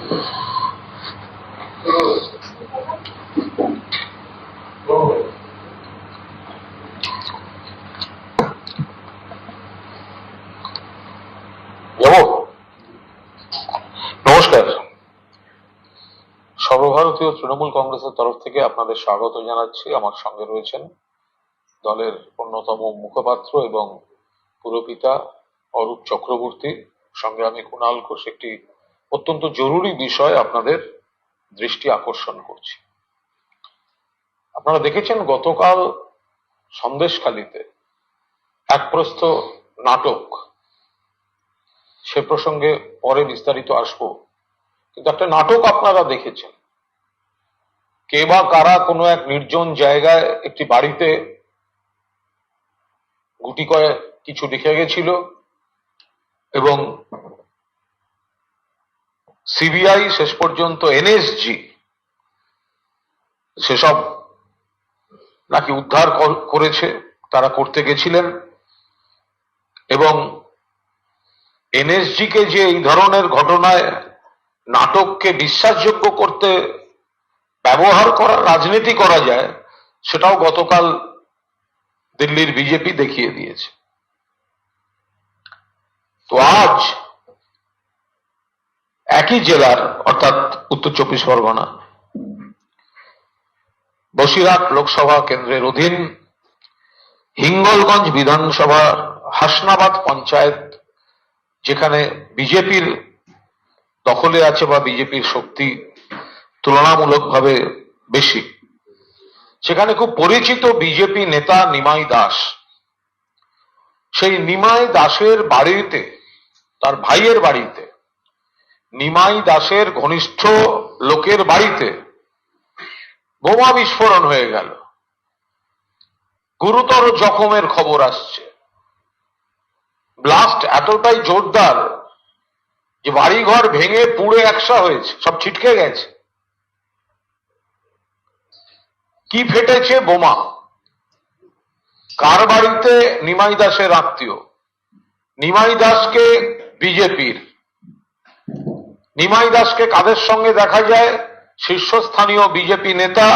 নমস্কার। সর্বভারতীয় তৃণমূল কংগ্রেসের তরফ থেকে আপনাদের স্বাগত জানাচ্ছি। আমার সঙ্গে রয়েছেন দলের অন্যতম মুখপাত্র এবং পুরপিতা অরূপ চক্রবর্তী, সঙ্গে আমি কুণাল ঘোষ। একটি অত্যন্ত জরুরি বিষয় আপনাদের দৃষ্টি আকর্ষণ করছি। আপনারা দেখেছেন গতকাল সন্দেশখালীতে এক প্রস্থ নাটক, সে প্রসঙ্গে পরে বিস্তারিত আসবো, কিন্তু একটা নাটক আপনারা দেখেছেন। কে বা কারা কোনো এক নির্জন জায়গায় একটি বাড়িতে গুটি কয়েক কিছু লিখে গেছিল এবং সিবিআই শেষ পর্যন্ত এনএসজি সেসব নাকি উদ্ধার করেছে, তারা করতে গেছিলেন। এবং এনএসজি কে যে এই ধরনের ঘটনায় নাটককে বিশ্বাসযোগ্য করতে ব্যবহার করা, রাজনীতি করা যায়, সেটাও গতকাল দিল্লির বিজেপি দেখিয়ে দিয়েছে। তো আজ একই জেলার, অর্থাৎ উত্তর চব্বিশ পরগনা বসিরহাট লোকসভা কেন্দ্রের অধীন হিঙ্গলগঞ্জ বিধানসভার হাসনাবাদ পঞ্চায়েত, যেখানে বিজেপির দখলে আছে বা বিজেপির শক্তি তুলনামূলকভাবে বেশি, সেখানে খুব পরিচিত বিজেপি নেতা নিমাই দাস, সেই নিমাই দাসের বাড়িতে, তার ভাইয়ের বাড়িতে, নিমাই দাসের ঘনিষ্ঠ লোকের বাড়িতে বোমা বিস্ফোরণ হয়ে গেল। গুরুতর জখমের খবর আসছে। ব্লাস্ট এতটাই জোরদার যে বাড়িঘর ভেঙে পুড়ে একসা হয়েছে, সব ছিটকে গেছে। কি ফেটেছে? বোমা। কার বাড়িতে? নিমাই দাসের আত্মীয়। নিমাই দাসকে বিজেপির, নিমাই দাসকে কাদের সঙ্গে দেখা যায়? শীর্ষস্থানীয় বিজেপি নেতা,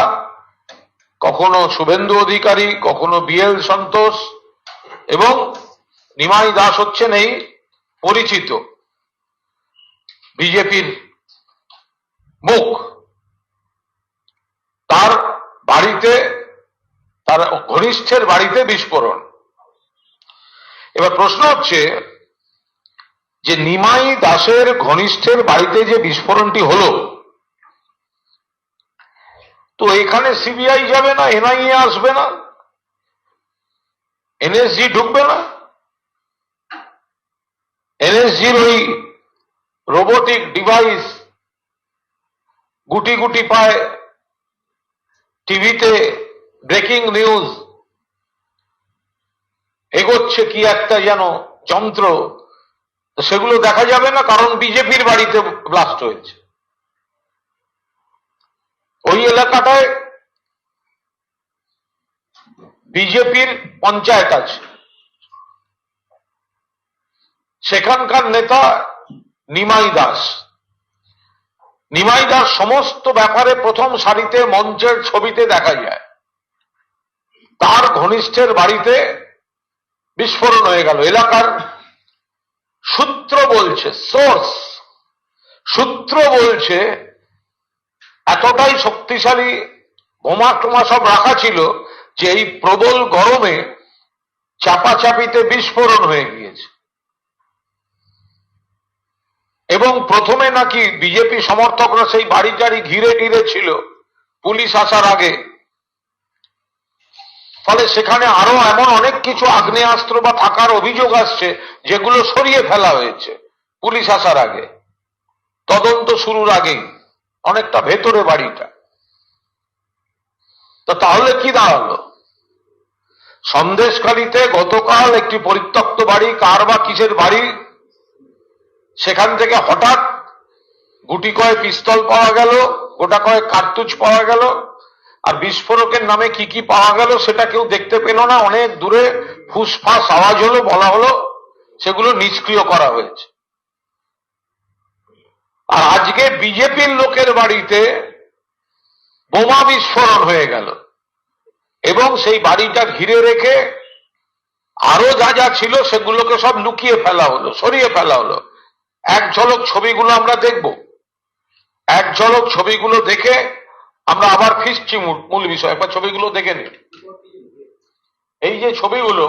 কখনো শুভেন্দু অধিকারী, কখনো বিএল সন্তোষ, এবং নিমাই দাস হচ্ছেন এই পরিচিত বিজেপির মুখ। তার বাড়িতে, তার ঘনিষ্ঠের বাড়িতে বিস্ফোরণ। এবার প্রশ্ন হচ্ছে যে নিমাই দাসের ঘনিষ্ঠের বাড়িতে যে বিস্ফোরণটি হলো, তো এখানে সিবিআই যাবে না, এনআইএ আসবে না, এনএসজি ঢুকবে না? এনএসজির ওই রোবোটিক ডিভাইস গুটি গুটি পায় টিভিতে ব্রেকিং নিউজ এগোচ্ছে, কি একটা যেন যন্ত্র, সেগুলো দেখা যাবে না, কারণ বিজেপির বাড়িতে ব্লাস্ট হয়েছে। ওই এলাকাটায় বিজেপির পঞ্চায়েত আছে, সেখানকার নেতা নিমাই দাস। নিমাই দাস সমস্ত ব্যাপারে প্রথম সারিতে, মঞ্চের ছবিতে দেখা যায়। তার ঘনিষ্ঠের বাড়িতে বিস্ফোরণ হয়ে গেল। এলাকার সূত্র বলছে, সোর্স সূত্র বলছে, এতটাই শক্তিশালী বোমা টোমা সব রাখা ছিল যে এই প্রবল গরমে চাপাচাপিতে বিস্ফোরণ হয়ে গিয়েছে। এবং প্রথমে নাকি বিজেপি সমর্থকরা সেই বাড়ি টাড়ি ঘিরে ঘিরে ছিল পুলিশ আসার আগে, ফলে সেখানে আরো এমন অনেক কিছু আগ্নেয়াস্ত্র বা থাকার অভিযোগ আসছে, যেগুলো সরিয়ে ফেলা হয়েছে পুলিশ আসার আগে, তদন্ত শুরুর আগেই, অনেকটা ভেতরে বাড়িটা। তো তাহলে কি দাঁড়ালো? সন্দেশখালীতে গতকাল একটি পরিত্যক্ত বাড়ি, কার বা কিসের বাড়ি, সেখান থেকে হঠাৎ গুটি কয়েক পিস্তল পাওয়া গেল, গোটা কয়েক কার্তুজ পাওয়া গেল, আর বিস্ফোরকের নামে কি কি পাওয়া গেল সেটা কেউ দেখতে পেল না। অনেক দূরে ফুসফাস আওয়াজ হলো, বলা হলো সেগুলো নিষ্ক্রিয় করা হয়েছে। আর আজকে বিজেপির লোকের বাড়িতে বোমা বিস্ফোরণ হয়ে গেল এবং সেই বাড়িটা ঘিরে রেখে আরো যা যা ছিল সেগুলোকে সব লুকিয়ে ফেলা হলো, সরিয়ে ফেলা হলো। এক ঝলক ছবিগুলো আমরা দেখব, এক ঝলক ছবিগুলো দেখে আমরা আবার ফিরছি মূল বিষয়। একবার ছবিগুলো দেখে নিন। এই যে ছবিগুলো,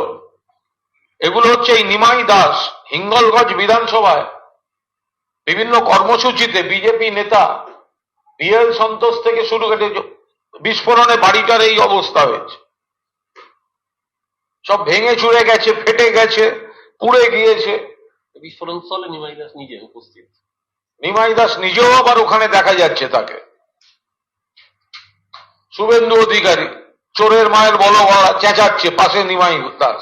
এগুলো হচ্ছে এই নিমাই দাস হিঙ্গলগঞ্জ বিধানসভায় বিভিন্ন কর্মসূচিতে বিজেপি নেতা বিএল সন্তোষ থেকে শুরু করে বিস্ফোরণে বাড়িটার এই অবস্থা হয়েছে, সব ভেঙে চুরে গেছে, ফেটে গেছে, পুড়ে গিয়েছে। বিস্ফোরণ স্থলে নিমাই দাস নিজে উপস্থিত, নিমাই দাস নিজেও আবার ওখানে দেখা যাচ্ছে তাকে। শুভেন্দু অধিকারী চোরের মায়ের বলো বলা চেঁচাচ্ছে, পাশে নিমাই দাস।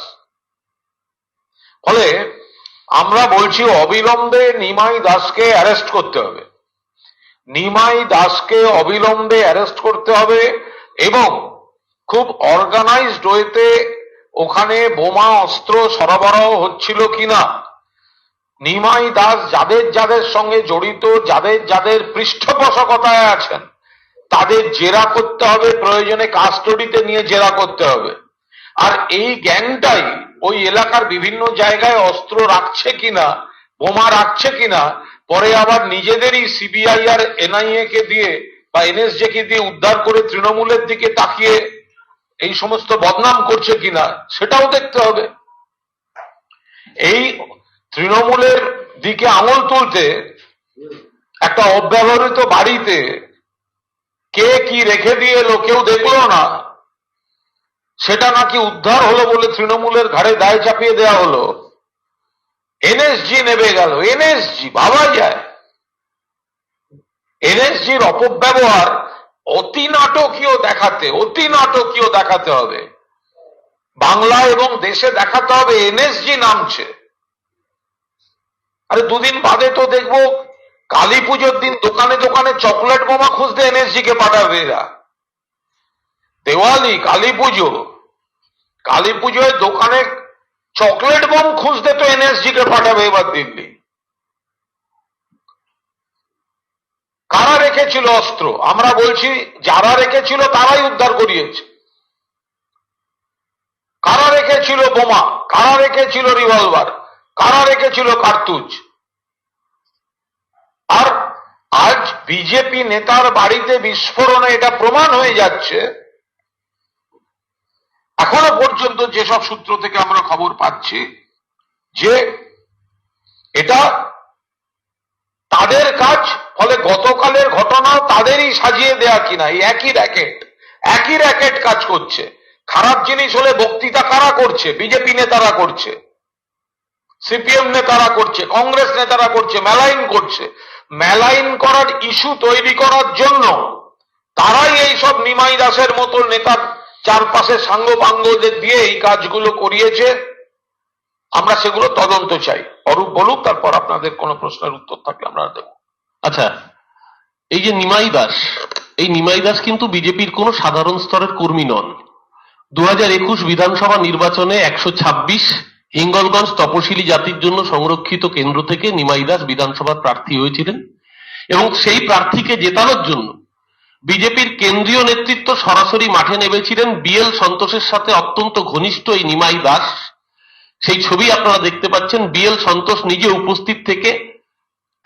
ফলে আমরা বলছি অবিলম্বে নিমাই দাসকে অ্যারেস্ট করতে হবে, নিমাই দাসকে অবিলম্বে অ্যারেস্ট করতে হবে এবং খুব অর্গানাইজড ওয়েতে ওখানে বোমা অস্ত্র সরবরাহ হচ্ছিল কিনা, নিমাই দাস যাদের যাদের সঙ্গে জড়িত, যাদের যাদের পৃষ্ঠপোষকতায় আছেন তাদের জেরা করতে হবে, প্রয়োজনে কাস্টডিতে নিয়ে জেরা করতে হবে। আর এই গ্যাংটাই ওই এলাকার বিভিন্ন জায়গায় অস্ত্র রাখছে কিনা, বোমা রাখছে কিনা, পরে আবার নিজেদেরই সিবিআই আর এনআইএ কে দিয়ে বা এনএসজে কে দিয়ে উদ্ধার করে তৃণমূলের দিকে তাকিয়ে এই সমস্ত বদনাম করছে কিনা সেটাও দেখতে হবে। এই তৃণমূলের দিকে আঙুল তুলতে একটা অব্যবহৃত বাড়িতে কে কি রেখে দিয়ে এলো কেউ দেখলো না, সেটা নাকি উদ্ধার হলো বলে তৃণমূলের ঘাড়ে দায় চাপিয়ে দেওয়া হলো। এনএসজি নেবে গেল, এনএসজি ভাবা যায়। এনএসজির অপব্যবহার অতি নাটকীয় দেখাতে হবে, বাংলা এবং দেশে দেখাতে হবে এনএসজি নামছে। আরে দুদিন বাদে তো দেখবো কালী পুজোর দিন দোকানে দোকানে চকলেট বোমা খুঁজতে এনএসজি কে পাঠাবে এরা। দেওয়ালি, কালী পুজোয় দোকানে চকলেট বোম খুঁজতে তো এনএসজি কে পাঠাবে এবার দিল্লি। কারা রেখেছিল অস্ত্র? আমরা বলছি যারা রেখেছিল তারাই উদ্ধার করিয়েছে। কারা রেখেছিল বোমা, কারা রেখেছিল রিভলভার, কারা রেখেছিল কার্তুজ? আর আজ বিজেপি নেতার বাড়িতে বিস্ফোরণে এটা প্রমাণ হয়ে যাচ্ছে। এখনো পর্যন্ত যেসব সূত্র থেকে আমরা খবর পাচ্ছি যে এটা তাদের কাজ, ফলে গতকালের ঘটনাও তাদেরই সাজিয়ে দেয়া কিনা। এই একই র্যাকেট কাজ করছে। খারাপ জিনিস হলে বক্তৃতা কারা করছে? বিজেপি নেতারা করছে, সিপিএম নেতারা করছে, কংগ্রেস নেতারা করছে, মেলাইন করার ইস্যু তৈরি করার জন্য তারাই এই সব নিমাই দাসের মতো নেতার চারপাশে সাঙ্গপাঙ্গদের দিয়ে এই কাজগুলো করিয়েছে। আমরা সেগুলো তদন্ত চাই। অরূপ বলুক, তারপর আপনাদের কোনো প্রশ্নের উত্তর থাকলে আমরা দেব। আচ্ছা, এই যে নিমাই দাস, এই নিমাই দাস কিন্তু বিজেপির কোনো সাধারণ স্তরের কর্মী নন। 2021 বিধানসভা নির্বাচনে 126 হিঙ্গলগঞ্জ তপশিলি জাতির জন্য সংরক্ষিত কেন্দ্র থেকে নিমাই দাস বিধানসভার প্রার্থী হয়েছিলেন এবং সেই প্রার্থীকে জেতানোর জন্য বিজেপির কেন্দ্রীয় নেতৃত্ব সরাসরি মাঠে নেমেছিলেন। বিএল সন্তোষের সাথে অত্যন্ত ঘনিষ্ঠ এই নিমাই দাস, সেই ছবি আপনারা দেখতে পাচ্ছেন, বিএল সন্তোষ নিজে উপস্থিত থেকে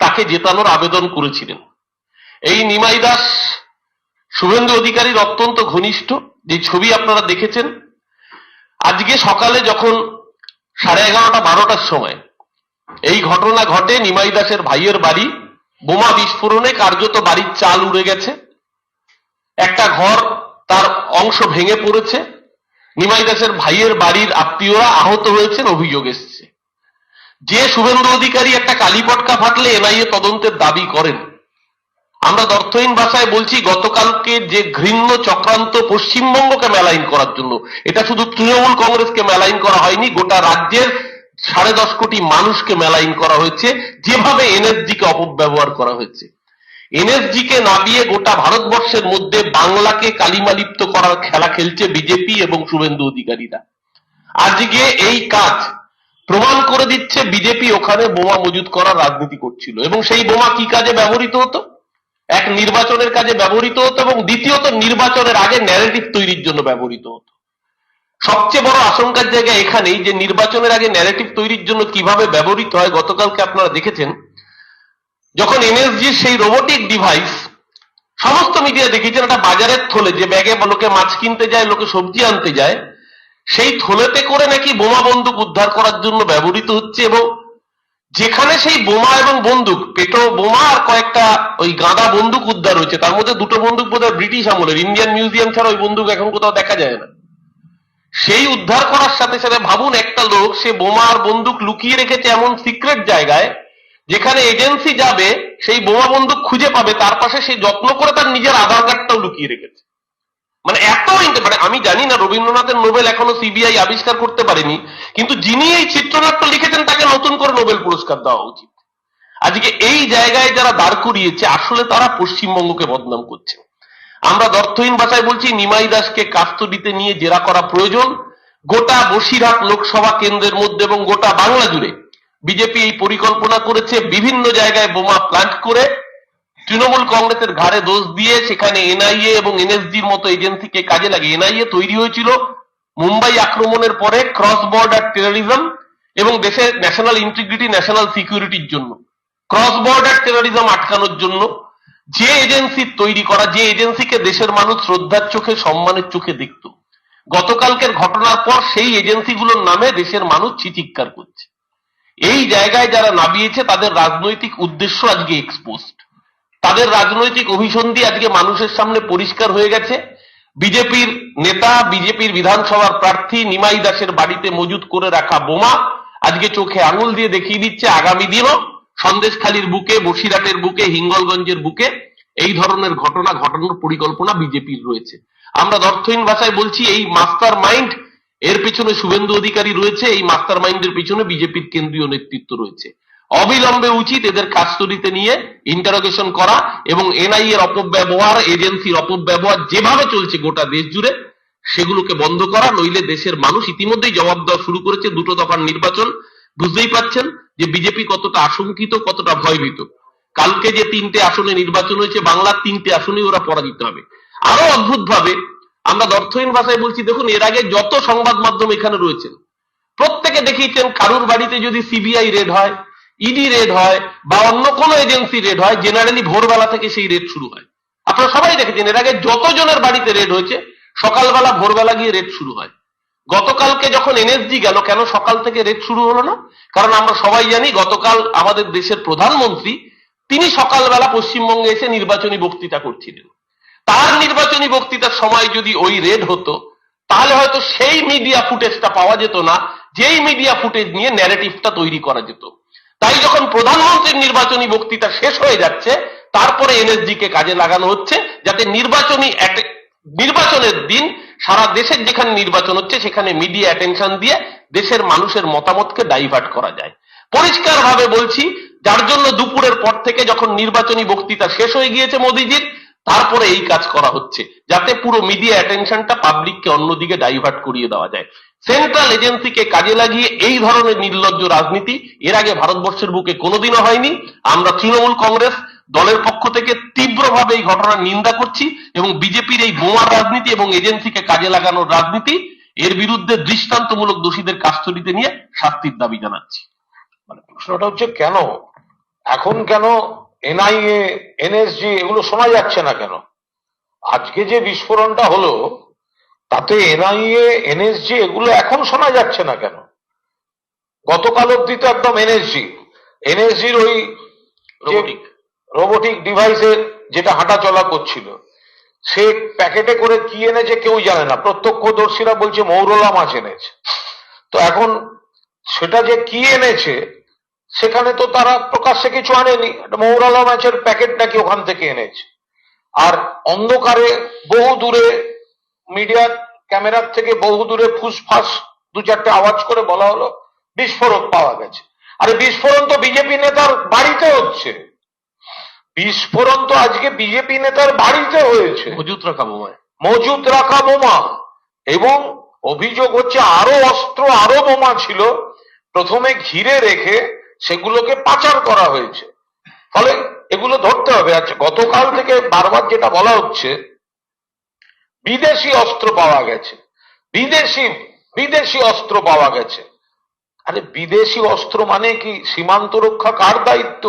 তাকে জেতানোর আবেদন করেছিলেন। এই নিমাই দাস শুভেন্দু অধিকারীর অত্যন্ত ঘনিষ্ঠ, যে ছবি আপনারা দেখেছেন। আজকে সকালে যখন 11:30-12টার সময় এই ঘটনা ঘটে, নিমাই দাসের ভাইয়ের বাড়ি বোমা বিস্ফোরণে কার্যত বাড়ির চাল উড়ে গেছে, একটা ঘর তার অংশ ভেঙে পড়েছে, নিমাই দাসের ভাইয়ের বাড়ির আত্মীয়রা আহত হয়েছেন, অভিযোগ এসছে। যে শুভেন্দু অধিকারী একটা কালীপটকা ফাটলে এনআইএ তদন্তের দাবি করেন, আমরা অর্থহীন ভাষায় বলছি গতকালকে যে ঘৃণ্য চক্রান্ত পশ্চিমবঙ্গকে মেলাইন করার জন্য, এটা শুধু তৃণমূল কংগ্রেসকে মেলাইন করা হয়নি, গোটা রাজ্যের 10.5 কোটি মানুষকে মেলাইন করা হয়েছে। যেভাবে এনএসজি কে অপব্যবহার করা হয়েছে, এনএসজি কে নামিয়ে গোটা ভারতবর্ষের মধ্যে বাংলাকে কালিমালিপ্ত করার খেলা খেলছে বিজেপি এবং শুভেন্দু অধিকারীরা। আজকে এই কাজ প্রমাণ করে দিচ্ছে বিজেপি ওখানে বোমা মজুত করার রাজনীতি করছিল, এবং সেই বোমা কি কাজে ব্যবহৃত হতো? এক, নির্বাচনের কাজে ব্যবহৃত হতো, এবং দ্বিতীয়ত নির্বাচনের আগে ন্যারেটিভ তৈরির জন্য ব্যবহৃত হতো। সবচেয়ে বড় আশঙ্কার জায়গা এখানেই যে নির্বাচনের আগে ন্যারেটিভ তৈরির জন্য কিভাবে ব্যবহৃত হয়। গতকালকে আপনারা দেখেছেন যখন এনএসজির সেই রোবোটিক ডিভাইস, সমস্ত মিডিয়া দেখেছেন একটা বাজারের থলে, যে ব্যাগে লোকে মাছ কিনতে যায়, লোকে সবজি আনতে যায়, সেই থলেতে করে নাকি বোমা বন্দুক উদ্ধার করার জন্য ব্যবহৃত হচ্ছে, এবং যেখানে সেই বোমা এবং বন্দুক, পেটো বোমা আর কয়েকটা ওই গাঁদা বন্দুক উদ্ধার হয়েছে, তার মধ্যে দুটো বন্দুক বোধহয় ব্রিটিশ আমলের, ইন্ডিয়ান মিউজিয়াম ছাড়া ওই বন্দুক এখন কোথাও দেখা যায় না। সেই উদ্ধার করার সাথে সাথে ভাবুন, একটা লোক সে বোমা আর বন্দুক লুকিয়ে রেখেছে এমন সিক্রেট জায়গায়, যেখানে এজেন্সি যাবে সেই বোমা বন্দুক খুঁজে পাবে, তার পাশে সে যত্ন করে তার নিজের আধার কার্ডটাও লুকিয়ে রেখেছে। মানে এত মানে আমি জানি না রবীন্দ্রনাথের নোবেল এখনো সিবিআই আবিষ্কার করতে পারেনি, কিন্তু যিনি এই চিত্রনাট্য লিখেছেন তাকে নতুন করে নোবেল পুরস্কার দেওয়া উচিত। আজকে এই জায়গায় যারা দাঁড় করিয়েছে, আসলে তারা পশ্চিমবঙ্গকে বদনাম করছে। আমরা দর্থহীন ভাষায় বলছি, নিমাই দাসকে কাস্টডিতে নিয়ে জেরা করা প্রয়োজন। গোটা বসিরহাট লোকসভা কেন্দ্রের মধ্যে এবং গোটা বাংলা জুড়ে বিজেপি এই পরিকল্পনা করেছে, বিভিন্ন জায়গায় বোমা প্লান্ট করে তৃণমূল কংগ্রেসের ঘাড়ে দোষ দিয়ে সেখানে এনআইএ এবং এনএসজির মতো এজেন্সিকে কাজে লাগে। এনআইএ তৈরি হয়েছিল মুম্বাই আক্রমণের পরে ক্রস বর্ডার টেরোরিজম এবং দেশের ন্যাশনাল ইন্টিগ্রিটি, ন্যাশনাল সিকিউরিটির জন্য, ক্রস বর্ডার টেরোরিজম আটকানোর জন্য যে এজেন্সি তৈরি করা, যে এজেন্সিকে দেশের মানুষ শ্রদ্ধার চোখে, সম্মানের চোখে দেখত, গতকালকের ঘটনার পর সেই এজেন্সিগুলোর নামে দেশের মানুষ চিৎকার করছে। এই জায়গায় যারা নামিয়েছে তাদের রাজনৈতিক উদ্দেশ্য আজকে এক্সপোজড, তাদের রাজনৈতিক অভিসন্ধি আজকে মানুষের সামনে পরিষ্কার হয়ে গেছে। বিজেপির নেতা, বিজেপির বিধানসভার প্রার্থী নিমাই দাসের বাড়িতে মজুত করে রাখা বোমা আজকে চোখে আঙুল দিয়ে দেখিয়ে দিচ্ছে আগামী দিনও সন্দেশখালীর বুকে, বসিরহাটের বুকে, হিঙ্গলগঞ্জের বুকে এই ধরনের ঘটনা ঘটানোর পরিকল্পনা বিজেপির রয়েছে। আমরা অর্থহীন ভাষায় বলছি, এই মাস্টার মাইন্ড, এর পিছনে শুভেন্দু অধিকারী রয়েছে, এই মাস্টার মাইন্ডের পিছনে বিজেপির কেন্দ্রীয় নেতৃত্ব রয়েছে। অবিলম্বে উচিত এদের কাস্টডিতে নিয়ে ইন্টারোগেশন করা, এবং এনআইএ এর অপব্যবহার, এজেন্সির অপব্যবহার যেভাবে চলছে গোটা দেশ জুড়ে, সেগুলোকে বন্ধ করা। নইলে দেশের মানুষ ইতিমধ্যেই জবাব দেওয়া শুরু করেছে। দুটো দফার নির্বাচন, বুঝতেই পাচ্ছেন যে বিজেপি কতটা আশঙ্কিত, কতটা ভয়ভীত। কালকে যে 3টে আসনে নির্বাচন হয়েছে, বাংলার 3টে আসনেই ওরা পরাজিত হবে। আরো অদ্ভুত ভাবে আমরা অর্থহীন ভাষায় বলছি, দেখুন এর আগে যত সংবাদ মাধ্যম এখানে রয়েছেন প্রত্যেকে দেখিয়েছেন, কারুর বাড়িতে যদি সিবিআই রেড হয়, ইডি রেড হয়, বা অন্য কোনো এজেন্সি রেড হয়, জেনারেলি ভোরবেলা থেকে সেই রেড শুরু হয়। আপনারা সবাই দেখেছেন এর আগে যতজনের বাড়িতে রেড হয়েছে, সকালবেলা ভোরবেলা গিয়ে রেড শুরু হয়। গতকালকে যখন এনএসজি গেল, কেন সকাল থেকে রেড শুরু হলো না? কারণ আমরা সবাই জানি গতকাল আমাদের দেশের প্রধানমন্ত্রী তিনি সকালবেলা পশ্চিমবঙ্গে এসে নির্বাচনী বক্তৃতা করছিলেন। তার নির্বাচনী বক্তৃতার সময় যদি ওই রেড হতো, তাহলে হয়তো সেই মিডিয়া ফুটেজটা পাওয়া যেত না, যেই মিডিয়া ফুটেজ নিয়ে ন্যারেটিভটা তৈরি করা যেত। তাই যখন প্রধানমন্ত্রীর নির্বাচনী বক্তৃতা শেষ হয়ে যাচ্ছে, তারপরে এনএসজি কে কাজে লাগানো হচ্ছে, যাতে নির্বাচনের দিন সারা দেশের যেখানে নির্বাচন হচ্ছে সেখানে মিডিয়া অ্যাটেনশন দিয়ে দেশের মানুষের মতামতকে ডাইভার্ট করা যায়। পরিষ্কার ভাবে বলছি, যার জন্য দুপুরের পর থেকে যখন নির্বাচনী বক্তৃতা শেষ হয়ে গিয়েছে মোদিজির, তারপরে এই কাজ করা হচ্ছে, যাতে পুরো মিডিয়া অ্যাটেনশনটা পাবলিককে অন্যদিকে ডাইভার্ট করিয়ে দেওয়া যায়। সেন্ট্রাল এজেন্সিকে কাজে লাগিয়ে এই ধরনের নির্লজ্জ রাজনীতি এর আগে ভারতবর্ষের বুকে কোনোদিনও হয়নি। আমরা তৃণমূল কংগ্রেস দলের পক্ষ থেকে তীব্রভাবে এই ঘটনার নিন্দা করছি, এবং বিজেপির এই বোমার রাজনীতি এবং এজেন্সিকে কাজে লাগানোর রাজনীতি, এর বিরুদ্ধে দৃষ্টান্তমূলক দোষীদের কাস্টডিতে নিয়ে শাস্তির দাবি জানাচ্ছি। মানে প্রশ্নটা হচ্ছে, কেন এখন, কেন এনআইএ, এনএসজি এগুলো শোনা যাচ্ছে না কেন? আজকে যে বিস্ফোরণটা হলো তাতে এনআইএ, এনএসজি এগুলো এখন শোনা যাচ্ছে না কেন? গতকাল অব্দি তো একদম এনএসজির ওই রোবোটিক ডিভাইসের যেটা হাঁটা চলা করছিল, সে প্যাকেটে করে কি এনেছে কেউ জানে না। প্রত্যক্ষদর্শীরা বলছে মৌরলা মাছ এনেছে। তো এখন সেটা যে কি এনেছে সেখানে তো তারা প্রকাশ্যে কিছু আনেনি, মৌরলা মাছের প্যাকেট নাকি ওখান থেকে এনেছে। আর অন্ধকারে বহু দূরে, মিডিয়ার ক্যামেরার থেকে বহু দূরে ফুসফাস 2-4টে আওয়াজ করে বলা হলো বিস্ফোরক পাওয়া গেছে। আরে বিস্ফোরণ তো বিজেপি নেতার বাড়িতে হচ্ছে, বিস্ফোরণ তো আজকে বিজেপি নেতার বাড়িতে হয়েছে, মজুত রাখা বোমা। এবং অভিযোগ হচ্ছে আরো অস্ত্র, আরো বোমা ছিল প্রথমে ঘিরে রেখে সেগুলোকে পাচার করা হয়েছে। ফলে এগুলো ধরতে হবে। আচ্ছা, গতকাল থেকে বারবার যেটা বলা হচ্ছে বিদেশি অস্ত্র পাওয়া গেছে, বিদেশি অস্ত্র পাওয়া গেছে। আরে বিদেশি অস্ত্র মানে কি? সীমান্ত রক্ষা কার দায়িত্ব?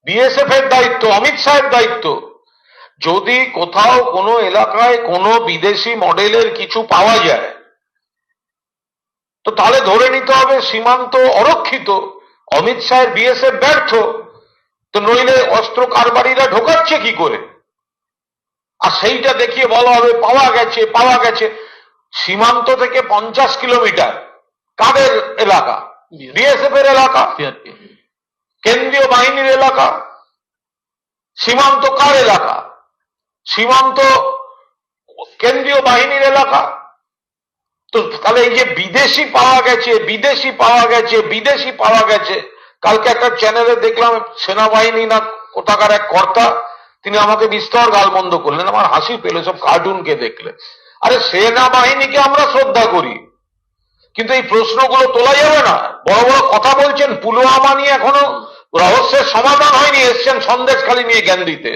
বিএসএফ এর দায়িত্ব, অমিত শাহের দায়িত্ব। যদি কোথাও কোনো এলাকায় কোনো বিদেশি মডেলের কিছু পাওয়া যায় তো তাহলে ধরে নিতে হবে সীমান্ত অরক্ষিত, অমিত শাহের বিএসএফ ব্যর্থ। তো নইলে অস্ত্র কারবারিরা ঢোকাচ্ছে কি করে? আর সেইটা দেখিয়ে বলা হবে পাওয়া গেছে, পাওয়া গেছে। সীমান্ত থেকে 50 কিলোমিটার কাদের এলাকা? বিএসএফ এর এলাকা, কেন্দ্রীয় বাহিনীর এলাকা। সীমান্ত কার এলাকা? সীমান্ত কেন্দ্রীয় বাহিনীর এলাকা। তো তাহলে এই যে বিদেশি পাওয়া গেছে, বিদেশি পাওয়া গেছে, বিদেশি পাওয়া গেছে। কালকে একটা চ্যানেলে দেখলাম সেনাবাহিনী না কোথাকার এক কর্তা, তিনি আমাকে বিস্তর গালমন্দ করলেন, আমার হাসি পেল সব কার্টুনকে দেখলে। আরে সেনাবাহিনীকে আমরা শ্রদ্ধা করি, কিন্তু এই প্রশ্নগুলো তোলা যাবে না। বড় বড় কথা বলছেন, পুলওয়ামা নিয়ে এখনো রহস্যের সমাধান হয়নি, এসছেন সন্দেশখালি নিয়ে জ্ঞান দিতে।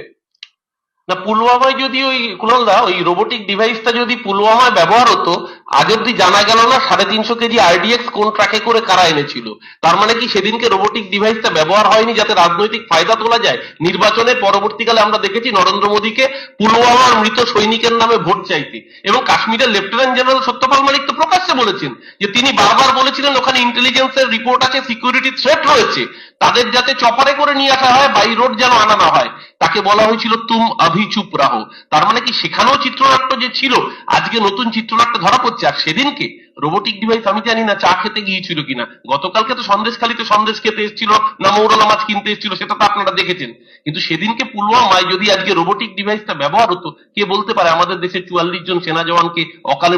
না, পুলওয়ামায় যদি ওই কুণালদা ওই রোবোটিক ডিভাইসটা যদি পুলওয়ামায় ব্যবহার হতো, আজ অব্দি জানা গেল না 350 কেজি আরডিএক্স কোন ট্রাকে করে কারা এনেছিল। তার মানে কি সেদিনকে রোবোটিক ডিভাইসটা ব্যবহার হয়নি যাতে রাজনৈতিক ফায়দা তোলা যায়? নির্বাচনের পরবর্তীকালে আমরা দেখেছি নরেন্দ্র মোদীকে পুলওয়ামার মৃত সৈনিকের নামে ভোট চাইতে, এবং কাশ্মীরের লেফটেন্যান্ট জেনারেল সত্যপাল মালিক তো প্রকাশ্যে বলেছেন যে তিনি বারবার বলেছিলেন ওখানে ইন্টেলিজেন্সের রিপোর্ট আছে, সিকিউরিটি থ্রেট রয়েছে, তাদের যাতে চপারে করে নিয়ে আসা হয়, বাই রোড যেন আনা না হয়। তাকে বলা হয়েছিল তুম আভি চুপ রাহো। তার মানে কি সেখানেও চিত্রনাট্য যে ছিল, আজকে নতুন চিত্রনাট্য ধরা পড়ছে। আর সেদিনকে রোবোটিক ডিভাইস আমি জানি না চা খেতে গিয়েছিল কিনা, গতকালকে তো সন্দেশখালিতে সন্দেশ খেতে এসেছিল না মৌরলা মাছ কিনতে এসেছিল, সেটা তো আপনারা দেখেছেন। কিন্তু সেদিনকে পুলওয়ামায় যদি আজকে রোবোটিক ডিভাইসটা ব্যবহার হতো, কে বলতে পারে আমাদের দেশের 44 জন সেনা জওয়ানকে অকালে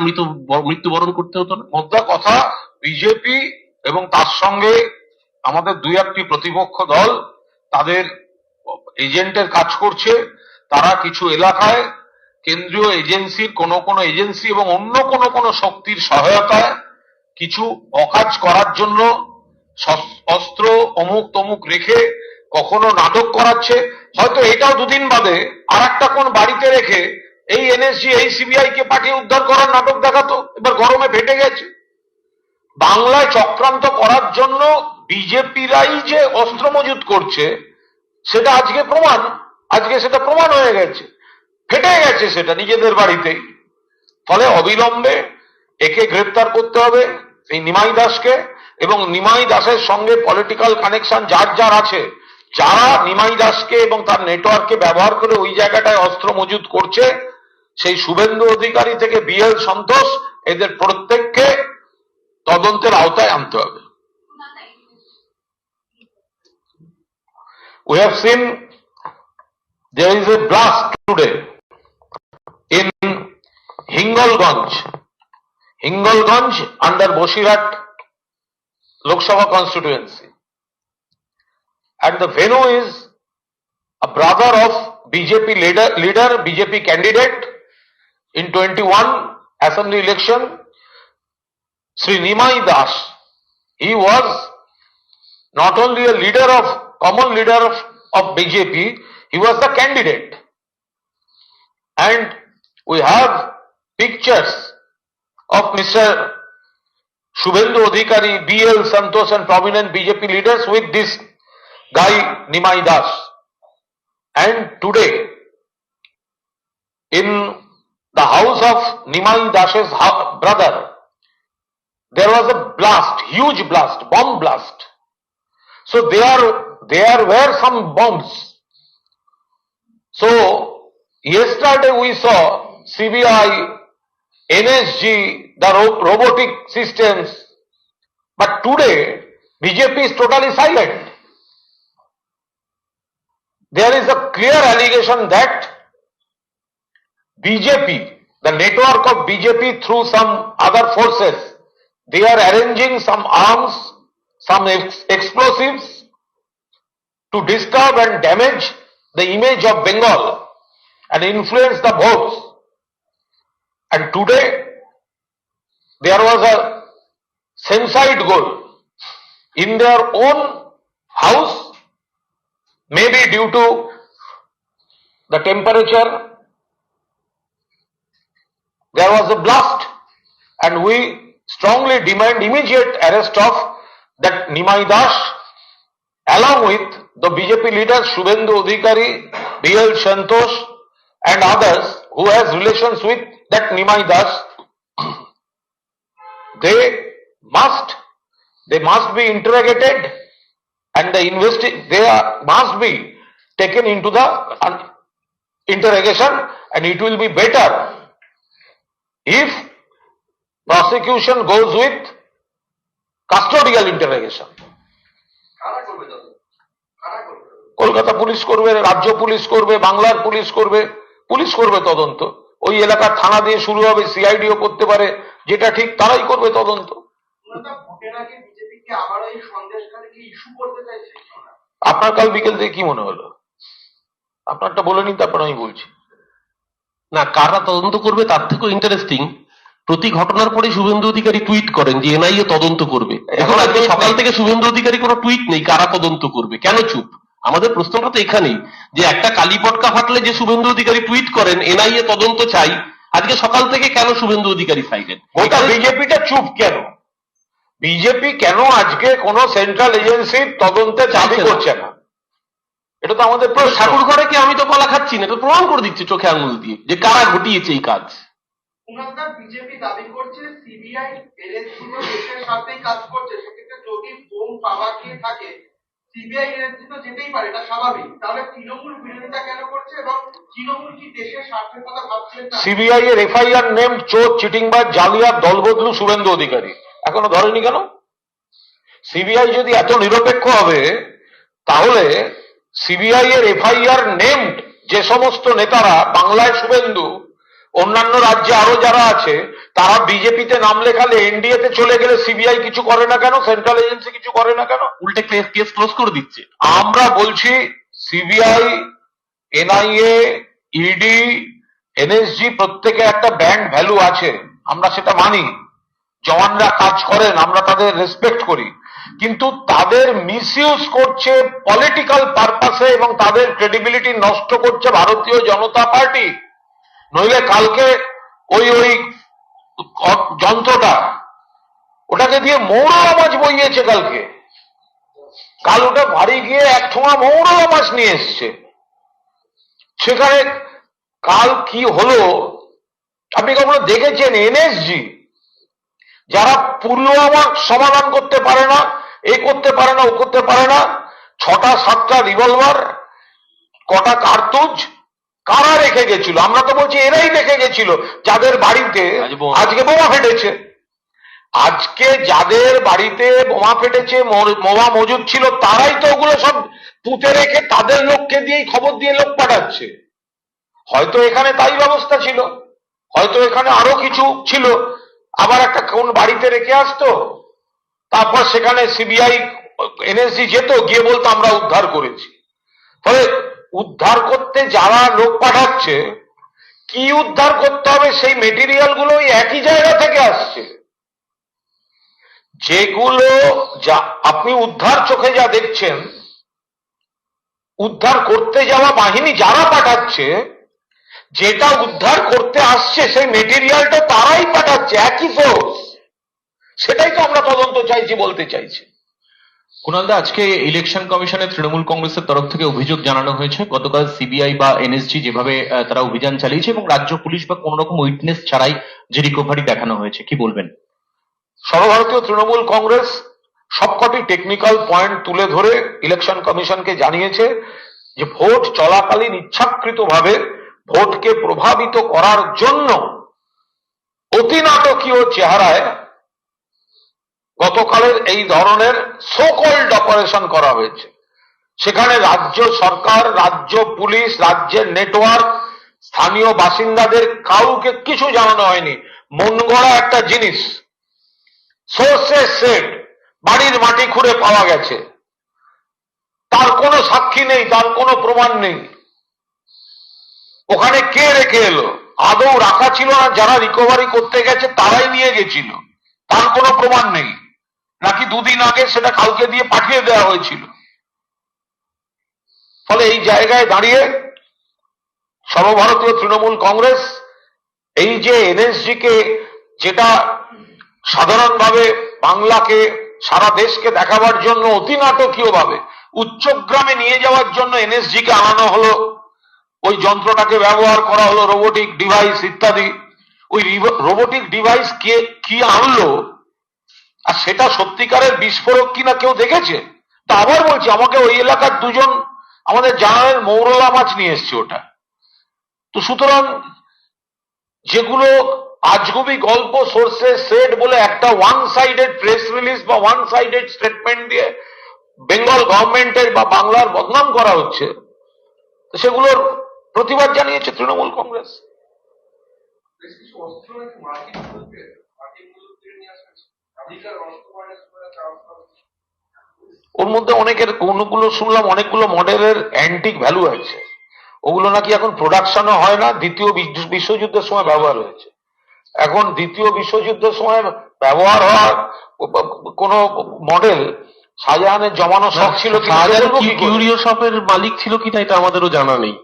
মৃত্যুবরণ করতে হতো না? মোদ্দা কথা, বিজেপি এবং তার সঙ্গে আমাদের দুই একটি প্রতিপক্ষ দল তাদের এজেন্টের কাজ করছে। তারা কিছু এলাকায় কেন্দ্রীয় এজেন্সির কোন এজেন্সি এবং অন্য কোন শক্তির সহায়তায় কিছু অকাজ করার জন্য অস্ত্র অমুক তমুক রেখে কখনো নাটক করাচ্ছে। হয়তো এটাও দুদিন বাদে আর একটা কোন বাড়িতে রেখে এই এনএসজি এই সিবিআই কে পাঠিয়ে উদ্ধার করার নাটক দেখাতো। এবার গরমে ফেটে গেছে। বাংলায় চক্রান্ত করার জন্য বিজেপিরাই যে অস্ত্র মজুত করছে সেটা আজকে সেটা প্রমাণ হয়ে গেছে, ফেটে গেছে সেটা নিজেদের বাড়িতেই। ফলে অবিলম্বে একে গ্রেপ্তার করতে হবে, এই নিমাই দাসকে, এবং নিমাই দাসের সঙ্গে পলিটিক্যাল কানেকশন যার আছে, যারা নিমাই দাসকে এবং তার নেটওয়ার্ককে ব্যবহার করে ওই জায়গাটায় অস্ত্র মজুত করছে, সেই শুভেন্দু অধিকারী থেকে বিএল সন্তোষ, এদের প্রত্যেককে তদন্তের আওতায় আনতে হবে। We have seen there is a blast today in Hingolganj under Boshirat Lok Sabha constituency, and the venue is a brother of BJP leader BJP candidate in 21 assembly election, Sri Nimai Das. He was not only a common leader of BJP, he was the candidate. And we have pictures of Mr. Shubhendu Adhikari, BL Santosh and prominent BJP leaders with this guy Nimai Das. And today, in the house of Nimai Das's brother, there was a blast, huge blast, bomb blast. So there were some bombs. So yesterday we saw CBI, NSG, the robotic systems, but today BJP is totally silent. There is a clear allegation that BJP, the network of BJP through some other forces, they are arranging some arms, some explosives to disturb and damage the image of Bengal and influence the votes. And today there was a censored goal in their own house, maybe due to the temperature. There was a blast, and we strongly demand immediate arrest of that Nimai Das, along with the BJP leaders Shubhendu Adhikari, B.L. Santosh, and others who has relations with that Nimai Das. They must be interrogated, and must be taken into the interrogation, and it will be better if prosecution goes with custodial interrogation. Kolkata police করবে, রাজ্য police করবে, বাংলার police করবে তদন্ত। ওই এলাকার থানা দিয়ে শুরু হবে, সিআইডিও করতে পারে, যেটা ঠিক তারাই করবে তদন্ত। আপনার কাল বিকেল থেকে কি মনে হলো? আপনারটা বলে নিন, তারপর আমি বলছি। না, কারা তদন্ত করবে তার থেকেও ইন্টারেস্টিং, প্রতি ঘটনার পরে শুভেন্দু অধিকারী টুইট করেন যে এনআইএ তদন্ত করবে। এখন আজকে সকাল থেকে শুভেন্দু অধিকারী কোনো টুইট নেই কারা তদন্ত করবে, কেন চুপ? আমাদের প্রশ্নটা তো এখানেই, যে একটা কালীপটকা ফাটলে যে শুভেন্দু অধিকারী টুইট করেন এনআইএ তদন্ত চাই, আজকে সকাল থেকে কেন শুভেন্দু অধিকারী সাইলেন্ট? গোটা বিজেপিটা চুপ কেন? বিজেপি কেন আজকে কোন সেন্ট্রাল এজেন্সির তদন্তে দাবি করছে না? এটা তো আমাদের প্রশ্ন। ঠাকুর ঘরে কি আমি তো কলা খাচ্ছি না, এটা প্রমাণ করে দিচ্ছে চোখে আঙুল দিয়ে যে কারা ঘটিয়েছে এই কাজ। বিজেপি দাবি করছে সিবিআই এনএসজি তো দেশের সাথেই কাজ করছে, সেক্ষেত্রে যদি বোম পাওয়া গিয়ে থাকে সিবিআই এনএসজি তো যেতেই পারে, এটা স্বাভাবিক। তাহলে তৃণমূল বিরোধিতা কেন করছে এবং তৃণমূল কি দেশের স্বার্থের কথা ভাবছিলেন না? সিবিআই এর এফআইআর নেম চোর, চিটিংবাজ, জালিয়াত, দলবদলু শুভেন্দু অধিকারী, এখনো ধরেনি কেন? সিবিআই যদি এত নিরপেক্ষ হবে, তাহলে সিবিআই এর এফআইআর নেমড যে সমস্ত নেতারা, বাংলায় শুভেন্দু, অন্যান্য রাজ্যে আরো যারা আছে, তারা বিজেপিতে নাম লেখালে, এনডিএ তে চলে গেলে সিবিআই কিছু করে না কেন? সেন্ট্রাল এজেন্সি কিছু করে না কেন? উল্টে কেস ক্লোজ করে দিচ্ছে। আমরা বলছি সিবিআই, এনআইএ, ইডি, এনএসজি প্রত্যেকে একটা ব্যান্ড ভ্যালু আছে, আমরা সেটা মানি। জওয়ানরা কাজ করেন, আমরা তাদের রেসপেক্ট করি, কিন্তু তাদের মিসইউজ করছে পলিটিক্যাল পারপাসে এবং তাদের ক্রেডিবিলিটি নষ্ট করছে ভারতীয় জনতা পার্টি। নইলে কালকে ওই যন্ত্রটা, ওটাকে দিয়ে মৌরলা মাছ বইয়েছে কাল ওটা বাড়ি গিয়ে এক ঠোঙা মৌরলা মাছ নিয়ে এসছে। সেখানে কাল কি হলো আপনি কখনো দেখেছেন? এনএসজি যারা পুলওয়ামা সমাধান করতে পারে না, এ করতে পারে না, ও করতে পারে না, 6টা-7টা রিভলভার, কটা কার্তুজ কারা রেখে গেছিল? আমরা তো বলছি এরাই রেখে গেছিল, যাদের বাড়িতে আজকে বোমা ফেটেছে। আজকে যাদের বাড়িতে বোমা ফেটেছে, বোমা মজুদ ছিল, তারাই তো ওগুলো সব পুঁতে রেখে তাদের লোককে দিয়েই খবর দিয়ে লোক পাঠাচ্ছে। হয়তো এখানে তাই ব্যবস্থা ছিল, হয়তো এখানে আরো কিছু ছিল, আবার একটা কোন বাড়িতে রেখে আসতো, তারপর সেখানে সিবিআই, এনএসজি যেত, গিয়ে বলতো আমরা উদ্ধার করেছি। ফলে উদ্ধার করতে যারা লোক পাঠাচ্ছে, কি উদ্ধার করতে হবে সেই মেটেরিয়াল গুলো একই জায়গা থেকে আসছে। যেগুলো যা আপনি উদ্ধার চোখে যা দেখছেন, উদ্ধার করতে যাওয়া বাহিনী যারা পাঠাচ্ছে, যেটা উদ্ধার করতে আসছে সেই মেটেরিয়ালটা তারাই পাঠাচ্ছে, একই ফোর্স। সেটাই তো আমরা তদন্ত চাইছি, বলতে চাইছি। কুণালদা, আজকে ইলেকশন কমিশনে তৃণমূল কংগ্রেসের তরফ থেকে অভিযোগ জানানো হয়েছে গতকাল সিবিআই বা এনএসজি যেভাবে তারা অভিযান চালিয়েছে এবং রাজ্য পুলিশ বা কোন রকম উইটনেস ছাড়াই যে রিকভারি দেখানো হয়েছে, কি বলবেন? সর্বভারতীয় তৃণমূল কংগ্রেস সবকটি টেকনিক্যাল পয়েন্ট তুলে ধরে ইলেকশন কমিশনকে জানিয়েছে যে ভোট চলাকালীন ইচ্ছাকৃতভাবে ভোটকে প্রভাবিত করার জন্য অতি নাটকীয় চেহারায় গতকালের এই ধরনের সোকল্ড অপারেশন করা হয়েছে। সেখানে রাজ্য সরকার, রাজ্য পুলিশ, রাজ্যের নেটওয়ার্ক, স্থানীয় বাসিন্দাদের কাউকে কিছু জানানো হয়নি। মন গড়া একটা জিনিস, সোর্সেস সেড, বাড়ির মাটি খুঁড়ে পাওয়া গেছে, তার কোনো সাক্ষী নেই, তার কোনো প্রমাণ নেই। ওখানে কে রেখে এলো? আদৌ রাখা ছিল না, যারা রিকভারি করতে গেছে তারাই নিয়ে গেছিল, তার কোনো প্রমাণ নেই। নাকি দুদিন আগে সেটা কাউকে দিয়ে পাঠিয়ে দেওয়া হয়েছিল। ফলে এই জায়গায় দাঁড়িয়ে সর্বভারতীয় তৃণমূল কংগ্রেস এই যে এনএসজি কে, যেটা সাধারণভাবে বাংলাকে সারা দেশকে দেখাবার জন্য অতি নাটকীয় ভাবে উচ্চগ্রামে নিয়ে যাওয়ার জন্য এনএসজি কে আনানো হলো, ওই যন্ত্রটাকে ব্যবহার করা হলো, রোবোটিক ডিভাইস ইত্যাদি। ওই রোবোটিক ডিভাইস কে কি আনলো, আর সেটা সত্যিকারের বিস্ফোরক কিনা কেউ দেখেছে? তা আবার বলছি, আমাকে ওই এলাকার দুজন আমাদের জানালেন মৌরলা মাছ নিয়ে এসছে ওটা। তো সুতরাং যেগুলো আজগুবি গল্প, সোর্সেস সেট বলে একটা ওয়ান সাইডেড প্রেস রিলিজ বা ওয়ান সাইডেড স্টেটমেন্ট দিয়ে বেঙ্গল গভর্নমেন্টের বা বাংলার বদনাম করা হচ্ছে, তো সেগুলোর প্রতিবাদ জানিয়েছে তৃণমূল কংগ্রেস। বেশ কিছু অস্ত্র নাকি মার্কিন প্রযুক্তি নিয়ে আসছে, আমেরিকার অস্ত্র মাইনাস করে ট্রান্সফার। ওর মধ্যে অনেকের কোনগুলো শুনলাম অনেকগুলো মডেলের অ্যান্টিক ভ্যালু আছে, ওগুলো নাকি এখন প্রোডাকশনও হয় না, দ্বিতীয় বিশ্বযুদ্ধের সময় ব্যবহার হয়েছে। এখন দ্বিতীয় বিশ্বযুদ্ধের সময় ব্যবহার হওয়ার কোন মডেল শাহজাহানের জমানো শখ ছিল কিনা, শাহজাহান সেগুলো কি করে? কিউরিও শপের মালিক ছিল কিনা এটা আমাদেরও জানা নেই।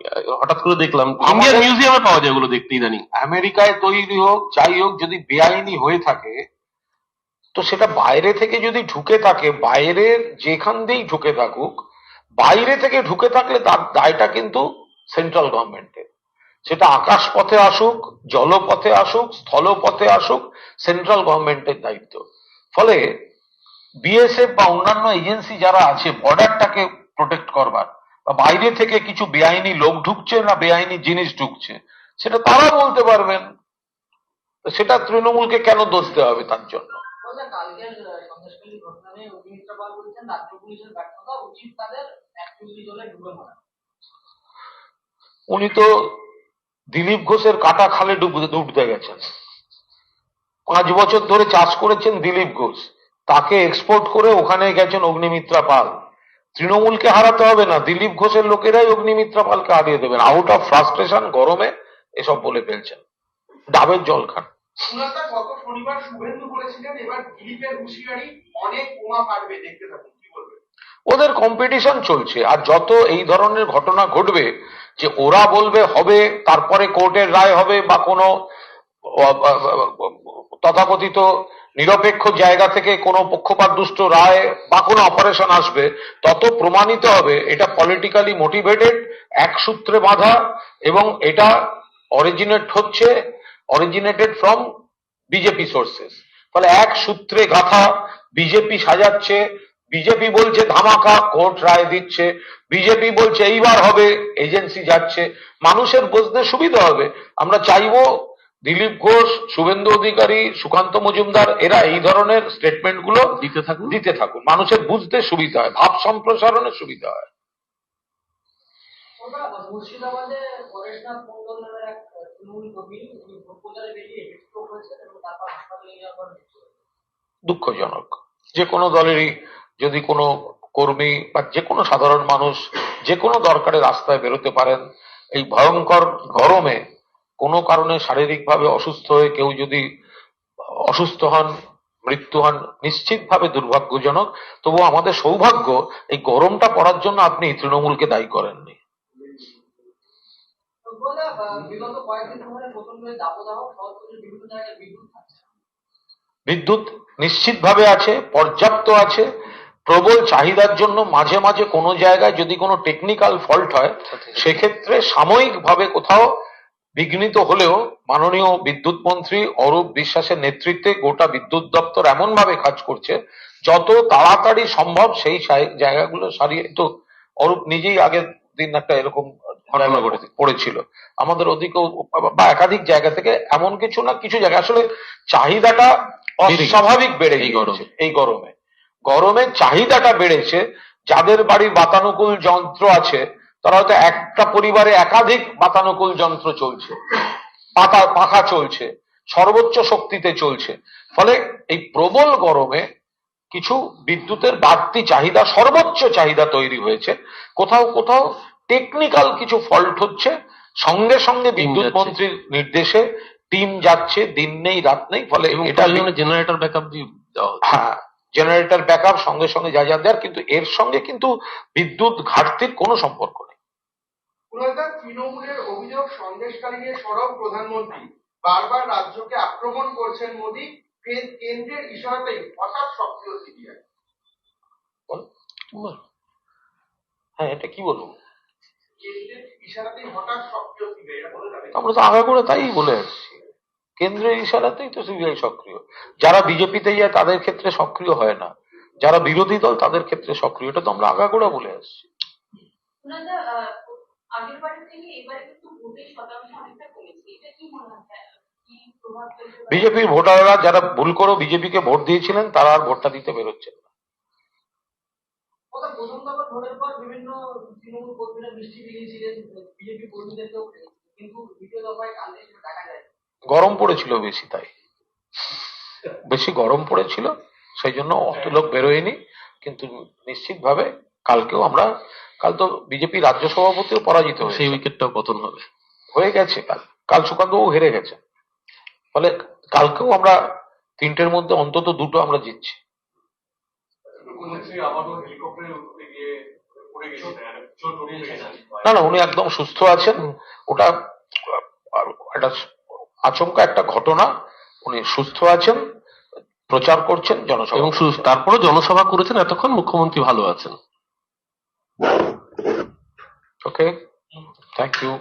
হঠাৎ করে দেখলাম ইন্ডিয়ান মিউজিয়ামে পাওয়া যায় ওগুলো দেখতে ইদানিং। আমেরিকায় তৈরি হোক যাই হোক, যদি বেআইনি হয়ে থাকে তো সেটা বাইরে থেকে যদি ঢুকে থাকে, বাইরের যেখান দিয়েই ঢুকে থাকুক, বাইরে থেকে ঢুকে থাকলে তার দায়টা কিন্তু সেন্ট্রাল গভর্নমেন্টের। সেটা আকাশ পথে আসুক, জলপথে আসুক, স্থলপথে আসুক, সেন্ট্রাল গভর্নমেন্টের দায়িত্ব। ফলে বিএসএফ বা অন্যান্য এজেন্সি যারা আছে বর্ডারটাকে প্রোটেক্ট করবার, বা বাইরে থেকে কিছু বেআইনি লোক ঢুকছে না বেআইনি জিনিস ঢুকছে, সেটা তারা বলতে পারবেন। তো সেটা তৃণমূলকে কেন দোষ দেওয়া হবে তার জন্য? কালকের সন্দেশখালী ঘটনা নিয়ে অগ্নিমিত্রা পাল বলছেন রাজ্য পুলিশের ব্যর্থতা, উচিত তাদের অ্যাক্টিভিটি জলে ডুবে মারা। উনি তো দিলীপ ঘোষের কাটা খালে ডুবতে গেছেন। 5 বছর ধরে চাষ করেছেন দিলীপ ঘোষ, তাকে এক্সপোর্ট করে ওখানে গেছেন অগ্নিমিত্রা পাল। তৃণমূলকে হারাতে হবে না, দিলীপ ঘোষের লোকেরাই অগ্নিমিত্রা পালকে হারিয়ে দেবেন। আউট অফ ফ্রাস্ট্রেশন, গরমে এসব বলে ফেলছেন, ডাবের জল খান। উনাদা গত শনিবার শুভেন্দু বলেছিলেন এবার দিলীপের হুঁশিয়ারি, অনেক বোমা ফাটবে, দেখতে থাকুন, কি বলবেন? ওদের কম্পিটিশন চলছে, আর যত এই ধরনের ঘটনা ঘটবে, যে ওরা বলবে হবে, তারপরে কোর্টের রায় হবে, বা কোনো তথাকথিত নিরপেক্ষ জায়গা থেকে কোনো পক্ষপাতদুষ্ট রায় বা কোনো অপারেশন আসবে, তত প্রমাণিত হবে এটা পলিটিক্যালি মোটিভেটেড, এক সূত্রে বাঁধা, এবং এটা অরিজিনেটেড ফ্রম বিজেপি সোর্সেস। ফলে এক সূত্রে গাথা, বিজেপি সাজাচ্ছে, বিজেপি বলছে ধামাকা, কোর্ট রায় দিচ্ছে, বিজেপি বলছে এইবার হবে, এজেন্সি যাচ্ছে, মানুষের বুঝতে সুবিধা হবে। আমরা চাইবো দিলীপ ঘোষ, শুভেন্দু অধিকারী, সুকান্ত মজুমদার এরা এই ধরনের স্টেটমেন্ট গুলো দিতে থাকুন, মানুষের বুঝতে সুবিধা হয়, ভাব সম্প্রসারণের সুবিধা হয়। ওটা মুর্শিদাবাদে পরেশনাথ মন্ডল নামের এক তৃণমূল কর্মী, উনি ভোট প্রচারে বেরিয়ে হেডস্ট্রোক হয়েছেন এবং তারপর হাসপাতালে নিয়ে যাওয়ার পর মৃত্যু হয়েছে। দুঃখজনক। যে কোনো দলেরই যদি কোনো কর্মী বা যে কোনো সাধারণ মানুষ যে কোনো দরকারে রাস্তায় বেরোতে পারেন, এই ভয়ঙ্কর গরমে কোনো কারণে শারীরিকভাবে অসুস্থ হয়ে কেউ যদি অসুস্থ হন, মৃত্যু হন, নিশ্চিতভাবে দুর্ভাগ্যজনক। তবু আমাদের সৌভাগ্য এই গরমটা পড়ার জন্য আপনি তৃণমূলকে দায়ী করেননি। তো বলে বিগত কয়েকদিন ধরে প্রচন্ড দাবদাহ, শহরতলির বিভিন্ন জায়গায় বিদ্যুৎ থাকছে। বিদ্যুৎ নিশ্চিতভাবে আছে, পর্যাপ্ত আছে। প্রবল চাহিদার জন্য মাঝে মাঝে কোনো জায়গায় যদি কোনো টেকনিক্যাল ফল্ট হয়, সেক্ষেত্রে সাময়িকভাবে কোথাও বিঘ্নিত হলেও মাননীয় বিদ্যুৎ মন্ত্রী অরূপ বিশ্বাসের নেতৃত্বে গোটা বিদ্যুৎ দপ্তর এমন ভাবে কাজ করছে যত তাড়াতাড়ি সম্ভব সেই জায়গাগুলো সারিয়ে। তো অরূপ নিজেই আগের দিন একটা এরকম ঘটনা পড়েছিল আমাদের ওদিকেও, বা একাধিক জায়গা থেকে, এমন কিছু না কিছু জায়গায় আসলে চাহিদাটা অস্বাভাবিক বেড়ে গেছে। এই গরমে চাহিদাটা বেড়েছে। যাদের বাড়ির বাতানুকূল যন্ত্র আছে তারা হয়তো একটা পরিবারে একাধিক বাতানুকূল যন্ত্র চলছে, পাখা চলছে, সর্বোচ্চ শক্তিতে চলছে। ফলে এই প্রবল গরমে কিছু বিদ্যুতের বাড়তি চাহিদা, সর্বোচ্চ চাহিদা তৈরি হয়েছে। কোথাও কোথাও টেকনিক্যাল কিছু ফল্ট হচ্ছে, সঙ্গে সঙ্গে বিদ্যুৎ মন্ত্রীর নির্দেশে টিম যাচ্ছে, দিন নেই রাত নেই। ফলে এটা জেনারেটর ব্যাকআপ দিয়ে দেওয়া হচ্ছে। হ্যাঁ, জেনারেটর ব্যাকআপ সঙ্গে সঙ্গে যা যা দেওয়ার, কিন্তু এর সঙ্গে কিন্তু বিদ্যুৎ ঘাটতির কোনো সম্পর্ক নেই। কুণালদা, তৃণমূলের অভিযোগ সন্দেশখালী নিয়ে সরব প্রধানমন্ত্রী, বারবার রাজ্যকে আক্রমণ করছেন মোদী, কেন্দ্রের ইশারাতেই হঠাৎ সক্রিয় সিবিআই। হ্যাঁ, এটা কি বলবো? কেন্দ্রের ইশারাতেই হঠাৎ সক্রিয় সিবিআই, এটা বলে যাবে? আমরা তো আগে করে তাই বলে আসছি, কেন্দ্রের ইশারাতেই তো সিবিআই সক্রিয়। যারা বিজেপিতে যায় তাদের ক্ষেত্রে সক্রিয় হয় না, যারা বিরোধী দল তাদের ক্ষেত্রে সক্রিয়, এটা তো আমরা আগাগোড়া বলে আসছি। ওনারা আগের বারের থেকে এবারে কিন্তু ভোটের শতাংশ অনেকটা কমেছে, এটা কি মনে হয় কি প্রভাব ফেলতে পারে? বিজেপির ভোটাররা যারা ভুল করে বিজেপিকে ভোট দিয়েছিলেন তারা আর ভোটটা দিতে বেরোচ্ছেন না। ওটা প্রথম দফার ভোটের পর বিভিন্ন তৃণমূল কর্মীরা মিষ্টি বিলিয়েছিলেন বিজেপি কর্মীদেরকেও, কিন্তু দ্বিতীয় দফায় কান্দে সেটা দেখা যায়। গরম পড়েছিল বেশি, তাই বেশি গরম পড়েছিল, সেই জন্য অত লোক বেরোয়নি। কিন্তু নিশ্চিতভাবে কাল তো বিজেপি রাজ্য সভাপতিও পরাজিত হয়েছে, সেই উইকেটটাও পতন হবে। হয়ে গেছে। কাল সুকান্তবাবু হেরে গেছে, ফলে কালকেও আমরা 3টের মধ্যে অন্তত 2টো আমরা জিতছি। না না, উনি একদম সুস্থ আছেন। ওটা একটা আচমকা একটা ঘটনা, উনি সুস্থ আছেন, প্রচার করছেন, জনসভা এবং তারপরে জনসভা করেছেন, এতক্ষণ মুখ্যমন্ত্রী ভালো আছেন। ওকে, থ্যাংক ইউ।